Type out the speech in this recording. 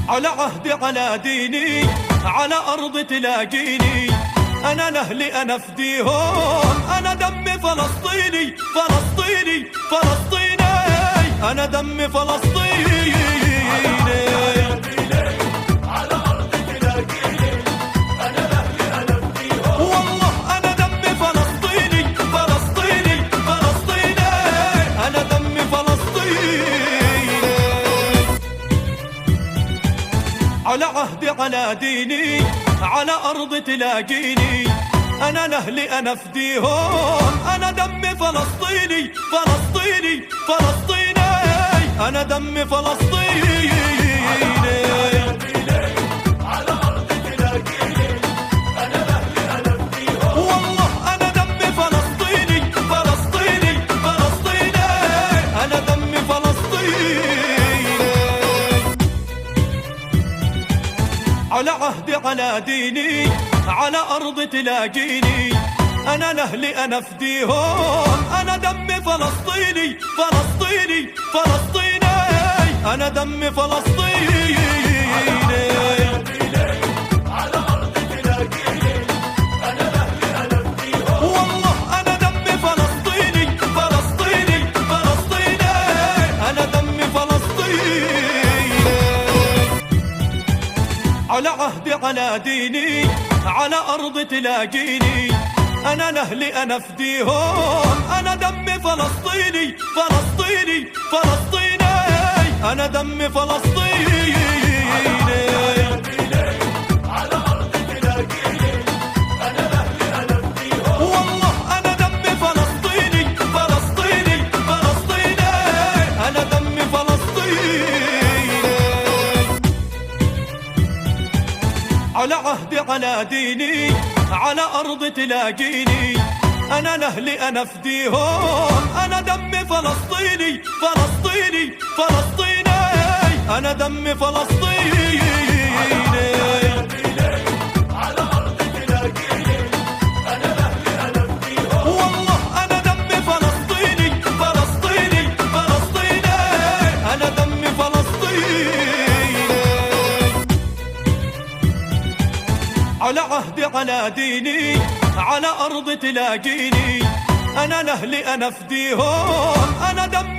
على عهدي على ديني على أرض تلاقيني، أنا لأهلي أنا أفديهم، أنا دمي فلسطيني فلسطيني فلسطيني، أنا دمي فلسطيني. على أرض تلاقيني أنا لأهلي أنا أفديهم، والله أنا دمي فلسطيني فلسطيني فلسطيني، أنا دمي فلسطيني. على عهدي على ديني على أرض تلاقيني، أنا لأهلي أنا أفديهم، أنا دمي فلسطيني فلسطيني فلسطيني، أنا دمي فلسطيني. على أرض تلاقيني أنا لأهلي أنا أفديهم، والله أنا دمي فلسطيني فلسطيني فلسطيني، أنا دمي فلسطيني. على عهدي على ديني على أرض تلاقيني، أنا لأهلي أنا أفديهم، أنا دمي فلسطيني فلسطيني فلسطيني، أنا دمي فلسطيني. على أرض تلاقيني أنا لأهلي أنا أفديهم، والله أنا دمي فلسطيني فلسطيني فلسطيني، أنا دمي فلسطيني. على عهدي على ديني على أرض تلاقيني، أنا لأهلي أنا أفديهم، أنا دمي فلسطيني فلسطيني فلسطيني، أنا دمي فلسطيني. على أرض تلاقيني أنا لأهلي أنا أفديهم، والله أنا دمي فلسطيني فلسطيني فلسطيني، أنا دمي فلسطيني. على عهدي على ديني على أرض تلاقيني، أنا لأهلي أنا أفديهم، أنا دمي فلسطيني فلسطيني فلسطيني، أنا دمي فلسطيني. على أرض تلاقيني أنا لأهلي أنا أفديهم، والله أنا دمي فلسطيني فلسطيني فلسطيني، أنا دمي فلسطيني. على عهدي على ديني على أرض تلاقيني، أنا لأهلي أنا أفديهم، أنا دمي